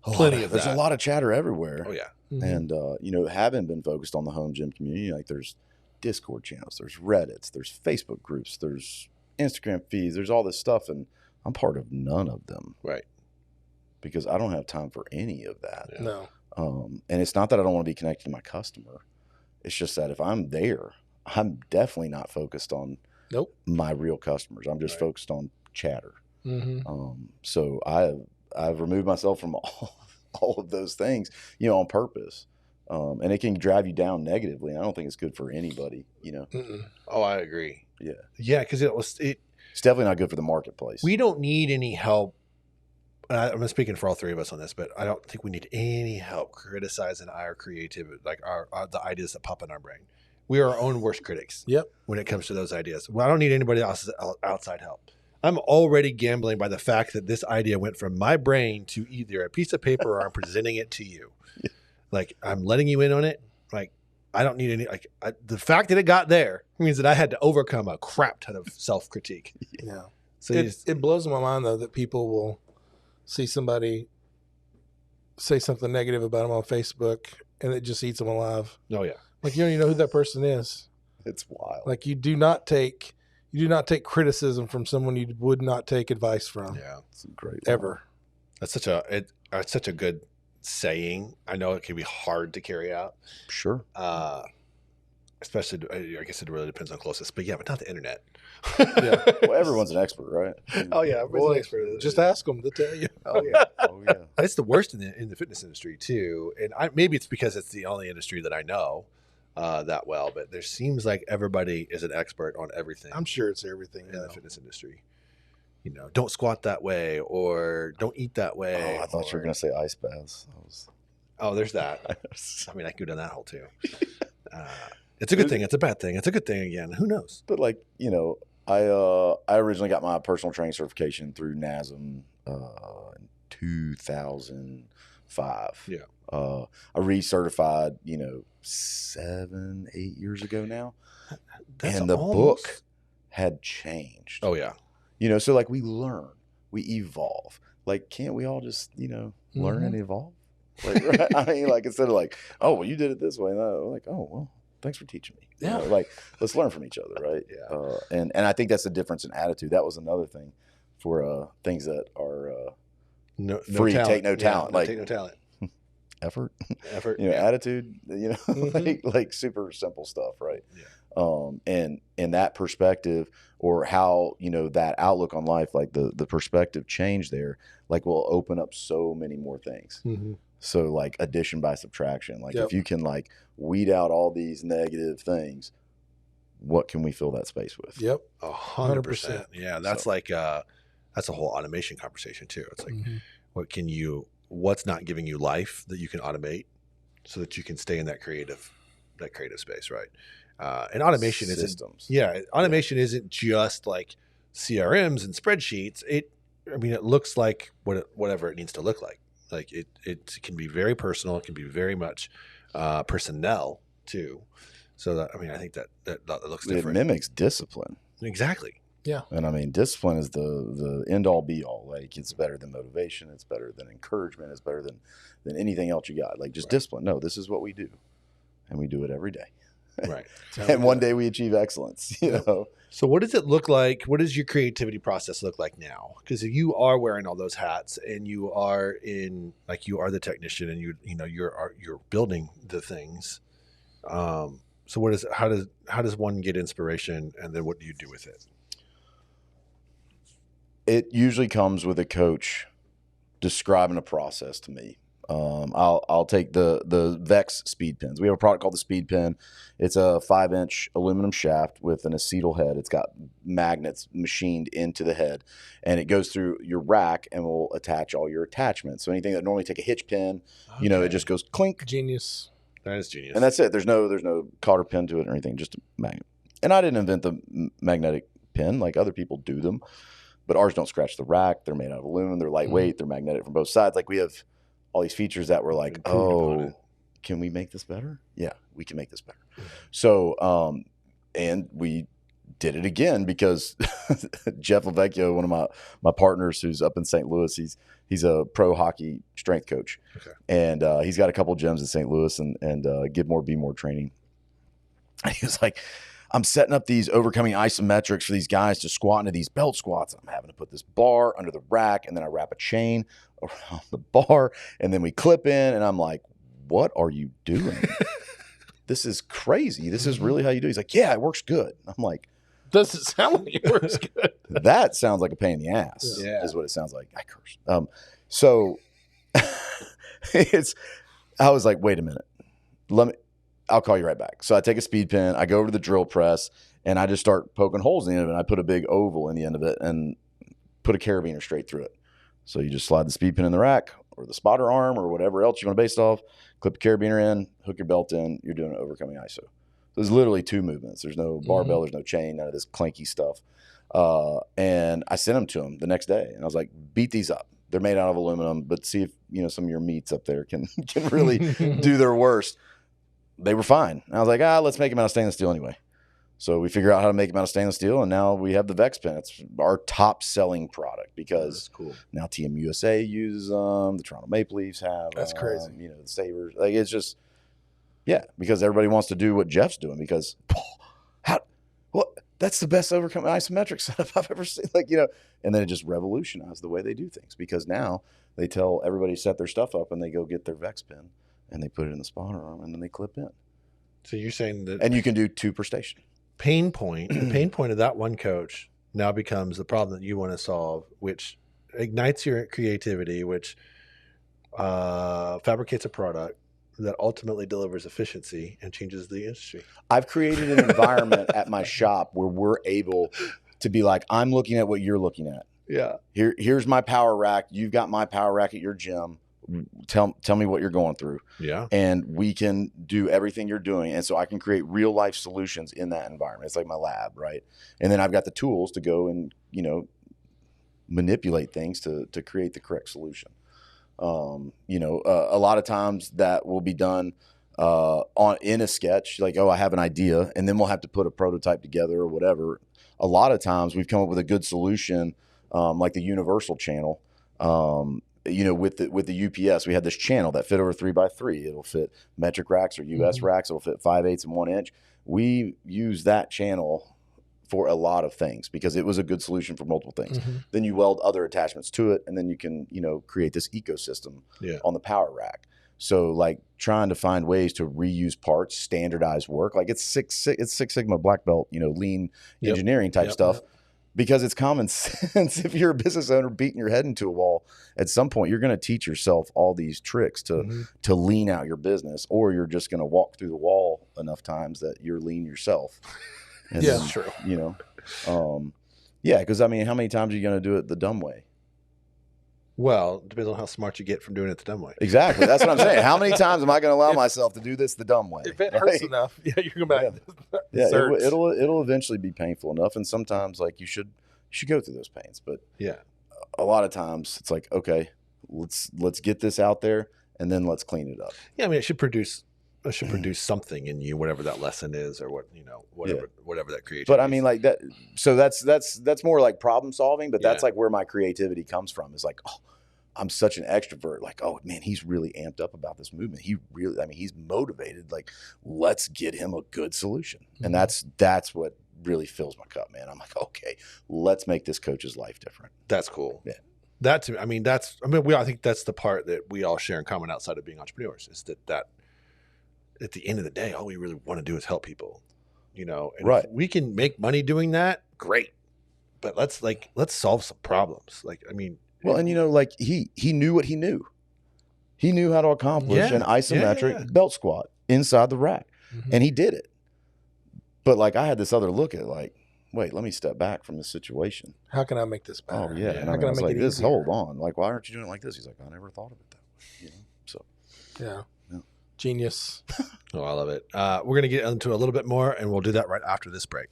plenty of that. There's a lot of chatter everywhere. Oh yeah. Mm-hmm. And having been focused on the home gym community, like there's Discord channels, there's Reddits, there's Facebook groups, there's Instagram feeds, there's all this stuff, and I'm part of none of them. Right. Because I don't have time for any of that. Yeah. No. And it's not that I don't want to be connected to my customer. It's just that if I'm there, I'm definitely not focused on my real customers. I'm just focused on chatter. Mm-hmm. So I've removed myself from all of those things, on purpose. And it can drive you down negatively. And I don't think it's good for anybody, Mm-mm. Oh, I agree. Yeah. Yeah, because it's definitely not good for the marketplace. We don't need any help. I'm speaking for all three of us on this, but I don't think we need any help criticizing our creativity, like the ideas that pop in our brain. We are our own worst critics. Yep. When it comes to those ideas, I don't need anybody else's outside help. I'm already gambling by the fact that this idea went from my brain to either a piece of paper or I'm presenting it to you. Yeah. Like I'm letting you in on it. Like I don't need any. The fact that it got there means that I had to overcome a crap ton of self-critique. Yeah. So it blows my mind though that people will see somebody say something negative about them on Facebook and it just eats them alive. Oh yeah. Like you don't even know who that person is. It's wild. Like you do not take criticism from someone you would not take advice from. Yeah. It's great. Ever. That's such a good saying. I know it can be hard to carry out. Sure. Especially, I guess it really depends on closest, but not the internet. Yeah. Well, everyone's an expert, right? Oh yeah, everyone's an expert. Just ask them; they'll tell you. Oh yeah. Oh yeah. It's the worst in the fitness industry too, and maybe it's because it's the only industry that I know that well. But there seems like everybody is an expert on everything. I'm sure it's everything in the fitness industry. Don't squat that way, or don't eat that way. Oh, I thought you were going to say ice baths. Oh, their's that. I mean, I could go down that hole too. It's a good thing. It's a bad thing. It's a good thing again. Who knows? But I originally got my personal training certification through NASM in 2005. Yeah. I recertified, 7-8 years ago now. And the book had changed. Oh yeah. So like we learn, we evolve. Like, can't we all just, learn and evolve? Like, right? I mean, like, instead of like, oh, well, you did it this way. Like, oh, well, thanks for teaching me. Yeah. Like, let's learn from each other, right? Yeah. And I think that's the difference in attitude. That was another thing for things that are free, take no talent. Take no talent. Effort. Yeah. Attitude, like super simple stuff, right? Yeah. And that perspective or how, that outlook on life, like the perspective change there, like will open up so many more things. Mm-hmm. So like addition by subtraction, like if you can like weed out all these negative things, what can we fill that space with? Yep. 100%. Yeah. That's that's a whole automation conversation too. It's like, what's not giving you life that you can automate so that you can stay in that creative space. Right. And automation automation isn't just like CRMs and spreadsheets. It looks like whatever it needs to look like. Like it can be very personal. It can be very much personnel too. So that, I think that looks different. It mimics discipline. Exactly. Yeah. And discipline is the end all be all. Like it's better than motivation. It's better than encouragement. It's better than anything else you got. Like just discipline. No, this is what we do. And we do it every day. Right. And one day we achieve excellence, you know? So what does it look like? What does your creativity process look like now? Because if you are wearing all those hats and you are you are the technician and you're building the things. So how does one get inspiration, and then what do you do with it? It usually comes with a coach describing a process to me. I'll take the Vex speed pins. We have a product called the Speed Pin. It's a 5-inch aluminum shaft with an acetyl head. It's got magnets machined into the head, and it goes through your rack and will attach all your attachments. So anything that normally take a hitch pin, it just goes clink. Genius. That is genius. And that's it. There's no cotter pin to it or anything, just a magnet. And I didn't invent the magnetic pin, like other people do them, but ours don't scratch the rack. They're made out of aluminum. They're lightweight. They're magnetic from both sides. Like we have all these features that we're like, can we make this better? Yeah, we can make this better. So, and we did it again because Jeff Lavecchio, one of my partners who's up in St. Louis, he's a pro hockey strength coach. Okay. And he's got a couple gyms in St. Louis and Give More, Be More training. And he was like, I'm setting up these overcoming isometrics for these guys to squat into these belt squats. I'm having to put this bar under the rack, and then I wrap a chain around the bar, and then we clip in, and I'm like, what are you doing? This is crazy. This is really how you do it. He's like, yeah, it works good. I'm like, doesn't sound like it works good. That sounds like a pain in the ass, is what it sounds like. I curse. So I was like, wait a minute. I'll call you right back. So I take a speed pin, I go over to the drill press, and I just start poking holes in the end of it. And I put a big oval in the end of it and put a carabiner straight through it. So you just slide the speed pin in the rack or the spotter arm or whatever else you want to base it off, clip the carabiner in, hook your belt in, you're doing an overcoming ISO. So there's literally 2 movements. There's no barbell, there's no chain, none of this clanky stuff. And I sent them to him the next day, and I was like, beat these up. They're made out of aluminum, but see if some of your meats up there can really do their worst. They were fine. And I was like, let's make them out of stainless steel anyway. So we figured out how to make them out of stainless steel, and now we have the Vex Pen. It's our top selling product because now Team USA uses them. The Toronto Maple Leafs have. That's crazy. The Sabres. Like it's just, because everybody wants to do what Jeff's doing because that's the best overcoming isometric setup I've ever seen. And then it just revolutionized the way they do things because now they tell everybody to set their stuff up and they go get their Vex Pen and they put it in the spotter arm and then they clip in. So you're saying that, and you can do 2 per station. The pain point of that one coach now becomes the problem that you want to solve, which ignites your creativity, which fabricates a product that ultimately delivers efficiency and changes the industry. I've created an environment at my shop where we're able to be like, I'm looking at what you're looking at. Yeah. Here's my power rack. You've got my power rack at your gym. Tell me what you're going through. Yeah. And we can do everything you're doing. And so I can create real life solutions in that environment. It's like my lab, right? And then I've got the tools to go and, manipulate things to create the correct solution. A lot of times that will be done in a sketch, like, I have an idea, and then we'll have to put a prototype together or whatever. A lot of times we've come up with a good solution, like the universal channel. With the UPS, we had this channel that fit over 3x3. It'll fit metric racks or US racks. It'll fit 5/8 and 1 inch. We use that channel for a lot of things because it was a good solution for multiple things. Then you weld other attachments to it, and then you can, create this ecosystem on the power rack. So like trying to find ways to reuse parts, standardize work, like it's Six Sigma black belt, lean engineering type stuff. Because it's common sense. If you're a business owner beating your head into a wall, at some point you're going to teach yourself all these tricks to lean out your business, or you're just going to walk through the wall enough times that you're lean yourself. And that's true. Because how many times are you going to do it the dumb way? Well, it depends on how smart you get from doing it the dumb way. Exactly. That's what I'm saying. How many times am I going to allow myself to do this the dumb way? If it hurts enough, you're going to be it'll eventually be painful enough. And sometimes you should go through those pains. But a lot of times it's like, okay, let's get this out there and then let's clean it up. Yeah. I mean, it should produce something in you, whatever that lesson is, or whatever that creativity. But I mean, like that. So that's more like problem solving. But that's like where my creativity comes from. Is like, I'm such an extrovert. Like, oh man, he's really amped up about this movement. He's motivated. Like, let's get him a good solution. And that's what really fills my cup, man. I'm like, okay, let's make this coach's life different. That's cool. Yeah. I think that's the part that we all share in common outside of being entrepreneurs, is that at the end of the day, all we really want to do is help people, and if we can make money doing that, great. But let's solve some problems. Well, and he knew what he knew. He knew how to accomplish an isometric belt squat inside the rack, and he did it. But I had this other look at it, wait, let me step back from this situation. How can I make this better? Oh yeah, and how can I make it this? Easier? Hold on, why aren't you doing it like this? He's like, I never thought of it that way. So yeah. Genius. Oh, I love it. We're going to get into a little bit more, and we'll do that right after this break.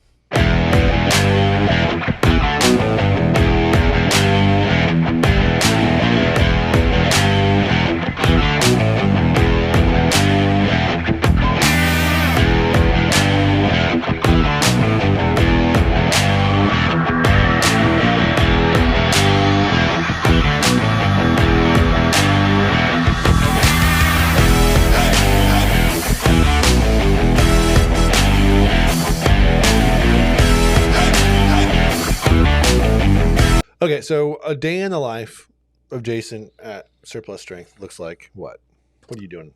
Okay, so a day in the life of Jason at Surplus Strength looks like what? What are you doing?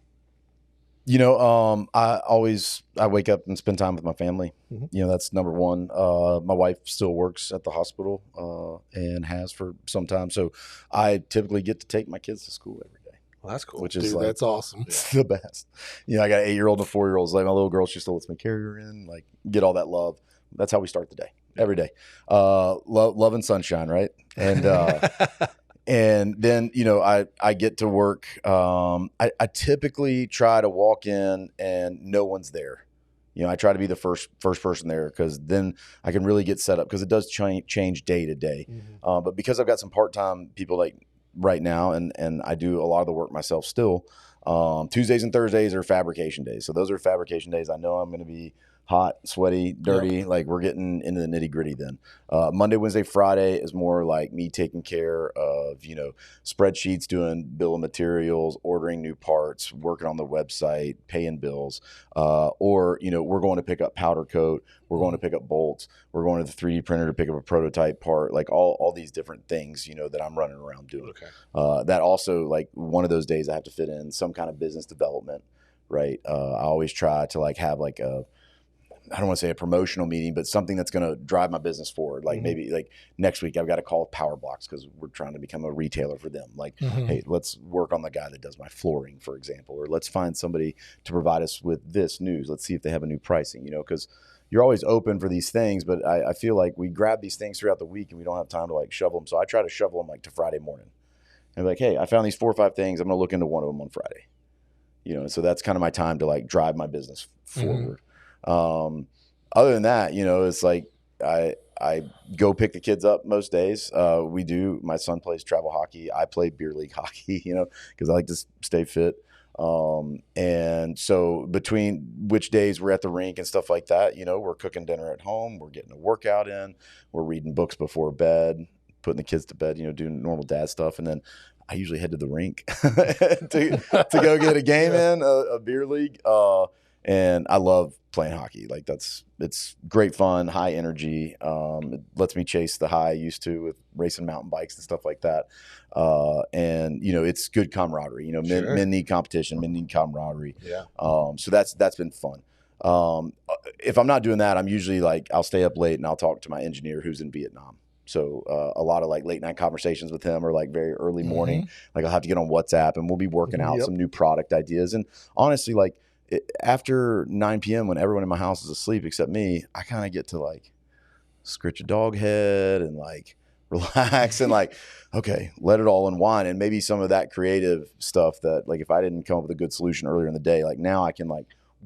I wake up and spend time with my family. That's number one. My wife still works at the hospital and has for some time. So I typically get to take my kids to school every day. Well, that's cool. Which is that's awesome. It's the best. I got an 8-year-old and a 4-year-old. My little girl, she still lets me carry her in, get all that love. That's how we start the day. Every day. Love and sunshine, right? And and then, I get to work. I typically try to walk in and no one's there. I try to be the first person there, because then I can really get set up, because it does change day to day. But because I've got some part-time people right now, and I do a lot of the work myself still, Tuesdays and Thursdays are fabrication days. So those are fabrication days. I know I'm going to be hot, sweaty, dirty. Yep. We're getting into the nitty gritty then. Monday, Wednesday, Friday is more me taking care of, spreadsheets, doing bill of materials, ordering new parts, working on the website, paying bills. Or, we're going to pick up powder coat. We're going to pick up bolts. We're going to the 3D printer to pick up a prototype part, all these different things, that I'm running around doing. Okay. That also, one of those days I have to fit in some kind of business development, right? I always try to have I don't want to say a promotional meeting, but something that's going to drive my business forward. Maybe next week I've got to call Power Blocks because we're trying to become a retailer for them. Hey, let's work on the guy that does my flooring, for example, or let's find somebody to provide us with this news. Let's see if they have a new pricing, because you're always open for these things, but I feel like we grab these things throughout the week and we don't have time to shovel them. So I try to shovel them to Friday morning and be hey, I found these 4 or 5 things. I'm going to look into one of them on Friday, and so that's kind of my time to drive my business forward. Other than that, it's I go pick the kids up most days. My son plays travel hockey. I play beer league hockey, because I like to stay fit. And so between which days we're at the rink and stuff like that, we're cooking dinner at home, we're getting a workout in, we're reading books before bed, putting the kids to bed, doing normal dad stuff. And then I usually head to the rink to go get a game in, a beer league. And I love playing hockey. It's great fun, high energy. It lets me chase the high I used to with racing mountain bikes and stuff like that. And it's good camaraderie. Sure. Men need competition, men need camaraderie. Yeah. So that's been fun. If I'm not doing that, I'm usually I'll stay up late and I'll talk to my engineer who's in Vietnam. So a lot of late night conversations with him, or very early morning. I'll have to get on WhatsApp and we'll be working out some new product ideas. And honestly, after 9 p.m. when everyone in my house is asleep except me, I kind of get to scratch a dog head and relax and okay, let it all unwind. And maybe some of that creative stuff that if I didn't come up with a good solution earlier in the day, now I can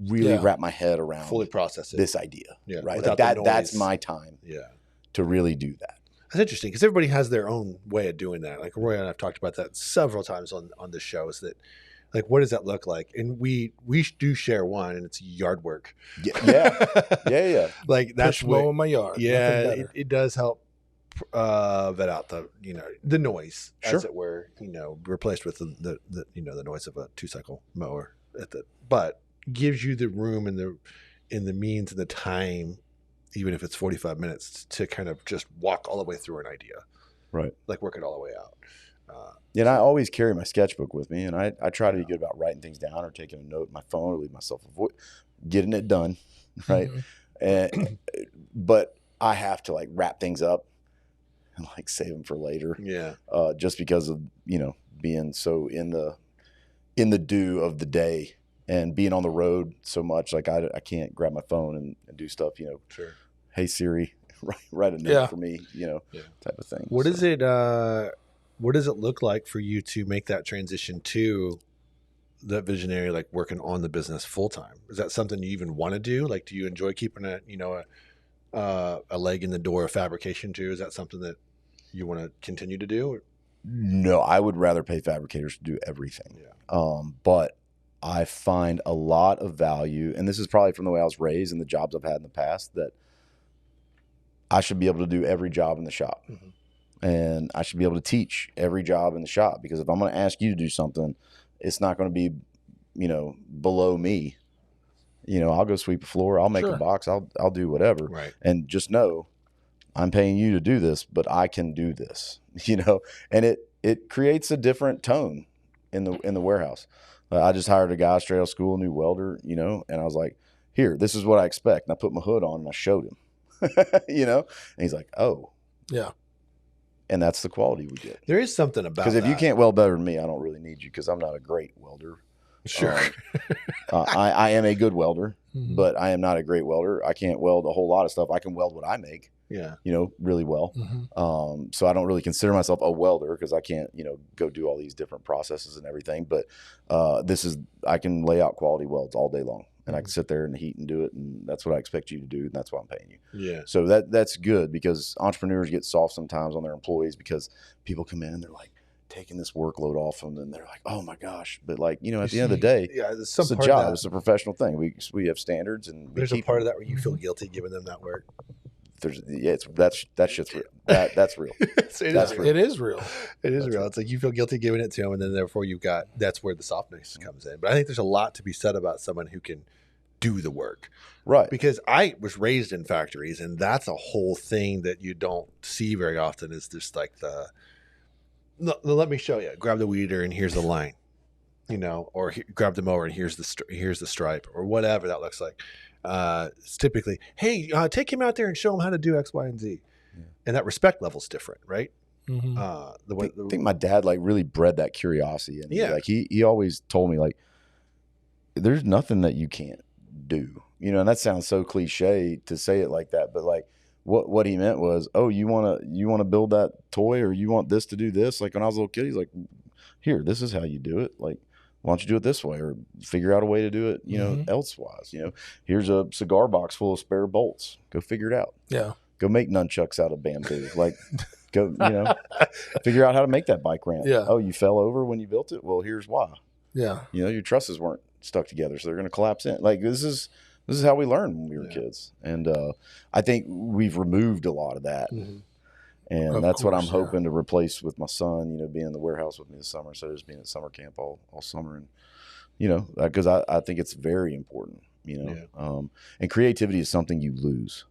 really wrap my head around fully process this idea. Yeah, right. That's my time. Yeah. To really do that. That's interesting, because everybody has their own way of doing that. Roy and I've talked about that several times on this show, is that what does that look like? And we do share one, and it's yard work. Yeah. That's push mow in my yard. Yeah, it does help vet out the noise, Sure. as it were, replaced with the the noise of a 2-cycle mower but gives you the room and the means and the time, even if it's 45 minutes, to kind of just walk all the way through an idea, Right. like work it all the way out. Yeah, and I always carry my sketchbook with me, and I try to be good about writing things down or taking a note on my phone or leave myself a voice, getting it done, right? But I have to like wrap things up and like save them for later. Yeah. Just because of being so in the dew of the day and being on the road so much, like I can't grab my phone and do stuff. Sure. Hey Siri, write a note for me. Type of thing. What is it? What does it look like for you to make that transition to that visionary, like working on the business full time? Is that something you even want to do? Like, do you enjoy keeping a leg in the door of fabrication too? Is that something that you want to continue to do? No, I would rather pay fabricators to do everything. Yeah. But I find a lot of value, and this is probably from the way I was raised and the jobs I've had in the past, that I should be able to do every job in the shop. Mm-hmm. And I should be able to teach every job in the shop, because if I'm going to ask you to do something, it's not going to be, below me. I'll go sweep the floor. I'll make a box. I'll do whatever. Right. And just know I'm paying you to do this, but I can do this, and it creates a different tone in the warehouse. I just hired a guy straight out of school, new welder, and I was like, here, this is what I expect. And I put my hood on and I showed him, and he's like, oh yeah. And that's the quality we get. There is something about because if you can't weld better than me, I don't really need you, because I'm not a great welder. Sure. I am a good welder, but I am not a great welder. I can't weld a whole lot of stuff. I can weld what I make, really well. So I don't really consider myself a welder, because I can't, go do all these different processes and everything. But I can lay out quality welds all day long, and I can sit there in the heat and do it. And that's what I expect you to do. And that's why I'm paying you. Yeah. So that's good, because entrepreneurs get soft sometimes on their employees, because people come in and they're like taking this workload off them, and they're like, oh my gosh. But like, at the end of the day, it's a job. It's a professional thing. We have standards, and there's a part of that where you feel guilty giving them that work. That shit's real. That's real. It is real. It is real. It's like you feel guilty giving it to them, and then therefore that's where the softness comes in. But I think there's a lot to be said about someone who can do the work. Right. Because I was raised in factories, and that's a whole thing that you don't see very often, is just like let me show you. Grab the weeder and here's the line, or grab the mower and here's the stripe, or whatever that looks like. It's typically, hey, take him out there and show him how to do X, Y, and Z. Yeah. And that respect level's different, right? Mm-hmm. I think my dad like really bred that curiosity in me. Like he always told me, like, there's nothing that you can't do, and that sounds so cliche to say it like that, but like what he meant was, oh, you want to build that toy, or you want this to do this. Like when I was a little kid, he's like, here, this is how you do it. Like, why don't you do it this way, or figure out a way to do it, elsewise. Here's a cigar box full of spare bolts. Go figure it out. Yeah. Go make nunchucks out of bamboo. Like, go, figure out how to make that bike ramp. Yeah. Oh, you fell over when you built it? Well, here's why. Yeah. Your trusses weren't stuck together, so they're going to collapse in. Like, this is how we learned when we were kids. And I think we've removed a lot of that. Mm-hmm. And that's what I'm hoping to replace with my son, being in the warehouse with me this summer, instead of just being at summer camp all summer. And, because I think it's very important, and creativity is something you lose,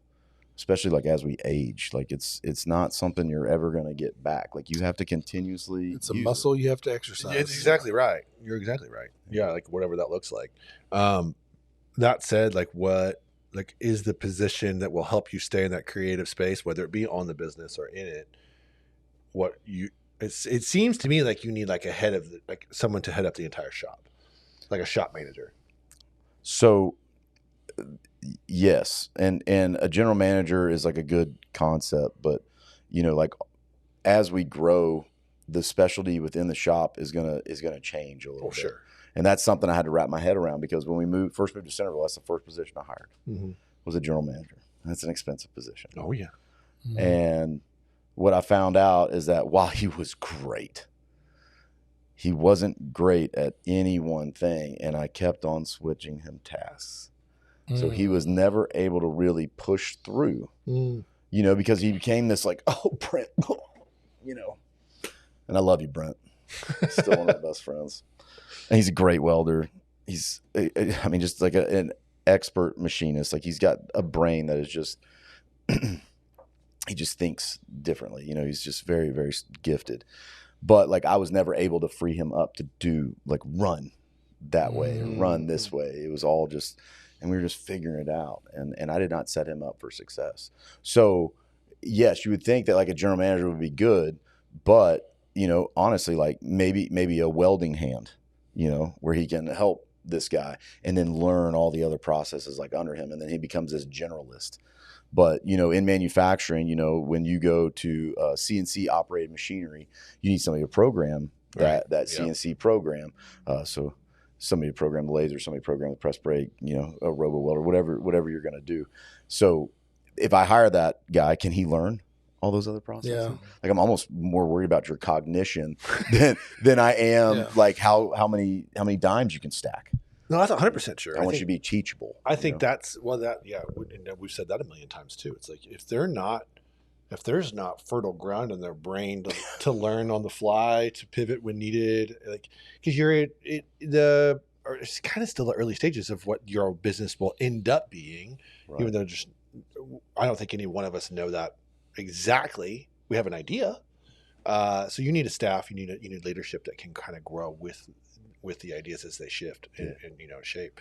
especially like as we age. Like it's not something you're ever going to get back. Like you have to continuously. It's a muscle you have to exercise. It's exactly right. You're exactly right. Yeah. Like whatever that looks like. That said, like what is the position that will help you stay in that creative space, whether it be on the business or in it? It seems to me like you need like a head of someone to head up the entire shop, like a shop manager. So yes. And a general manager is like a good concept, but like as we grow, the specialty within the shop is going to change a little bit. Sure. And that's something I had to wrap my head around, because when we first moved to Centerville, that's the first position I hired, was a general manager. And that's an expensive position. Oh yeah. Mm-hmm. And what I found out is that while he was great, he wasn't great at any one thing. And I kept on switching him tasks. So he was never able to really push through. you know, because he became this like, oh, Brent, you know, and I love you, Brent. Still one of my best friends. And he's a great welder. He's, I mean, just like an expert machinist. Like he's got a brain that is just, he just thinks differently. You know, he's just very, very gifted. But like I was never able to free him up to do like run that way or run this way. It was all just, and we were just figuring it out. And I did not set him up for success. So yes, you would think that like a general manager would be good, but you know, honestly, like maybe a welding hand, you know, where he can help this guy and then learn all the other processes like under him. And then he becomes this generalist. But, you know, in manufacturing, you know, when you go to CNC operated machinery, you need somebody to program that CNC program. So somebody to program the laser, somebody to program the press brake, you know, a robo welder, whatever you're going to do. So if I hire that guy, can he learn all those other processes? Yeah. Like I'm almost more worried about your cognition than I am like how many dimes you can stack. No, that's 100% sure. I want you to be teachable. I think that's we've said that a million times too. It's like if there's not fertile ground in their brain to learn on the fly, to pivot when needed, like because you're it's kind of still the early stages of what your business will end up being, Right. even though I don't think any one of us know that exactly. We have an idea. So you need a staff, you need leadership that can kind of grow with the ideas as they shift and you know, shape.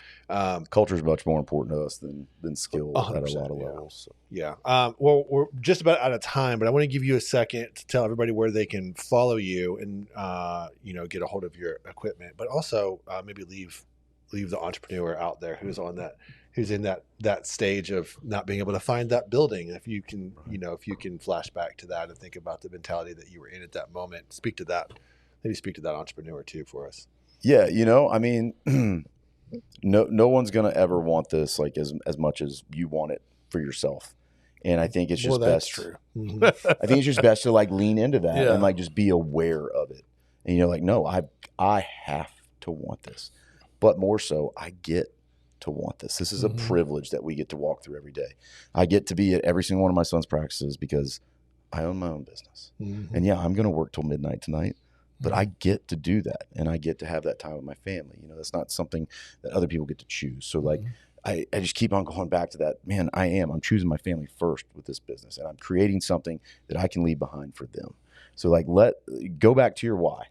Culture is much more important to us than skill at a lot of levels. So. Yeah. Well, we're just about out of time, but I want to give you a second to tell everybody where they can follow you and, you know, get a hold of your equipment, but also maybe leave the entrepreneur out there who's in that stage of not being able to find that building. If you can, you know, if you can flash back to that and think about the mentality that you were in at that moment, speak to that entrepreneur too for us. Yeah, you know, I mean, no one's gonna ever want this like as much as you want it for yourself, and I think it's just that's best. true. I think it's just best to like lean into that Yeah. and like just be aware of it, and you're like, no, I have to want this, but more so, I get to want this. This is a privilege that we get to walk through every day. I get to be at every single one of my son's practices because I own my own business, and yeah, I'm gonna work till midnight tonight. But I get to do that, and I get to have that time with my family. You know, that's not something that other people get to choose. So, like, I just keep on going back to that. Man, I'm choosing my family first with this business, and I'm creating something that I can leave behind for them. So, like, go back to your why,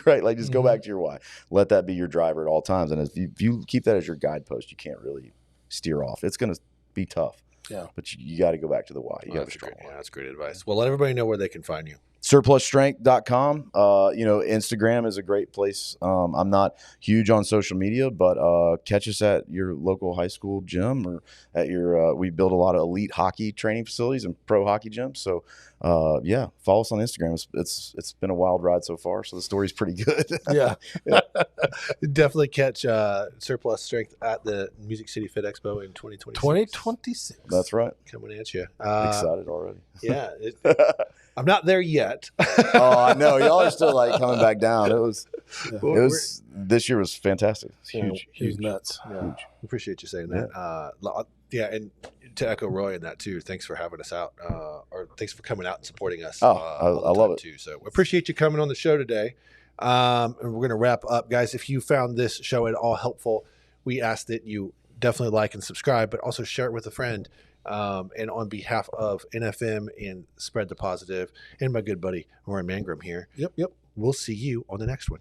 right? Like, just go back to your why. Let that be your driver at all times. And if you keep that as your guidepost, you can't really steer off. It's going to be tough. Yeah. But you got to go back to the why. You got to strong. Yeah, that's great advice. Well, let everybody know where they can find you. surplusstrength.com. You know, Instagram is a great place. I'm not huge on social media, but catch us at your local high school gym or at your we build a lot of elite hockey training facilities and pro hockey gyms. So yeah, follow us on Instagram. It's been a wild ride so far, so the story's pretty good. Yeah. Definitely catch Surplus Strength at the Music City Fit Expo in 2026. 2026. That's right. Coming at you. Excited already. Yeah. I'm not there yet. Oh, I know. Y'all are still like coming back down. It was this year was fantastic. It's huge. Huge nuts. Yeah. Huge. Appreciate you saying that. Yeah, and to echo Roy in that too, thanks for having us out, or thanks for coming out and supporting us. I love it too. So appreciate you coming on the show today. And we're going to wrap up, guys. If you found this show at all helpful, we ask that you definitely like and subscribe, but also share it with a friend. And on behalf of NFM and Spread the Positive and my good buddy Roy Mangrum here. Yep. We'll see you on the next one.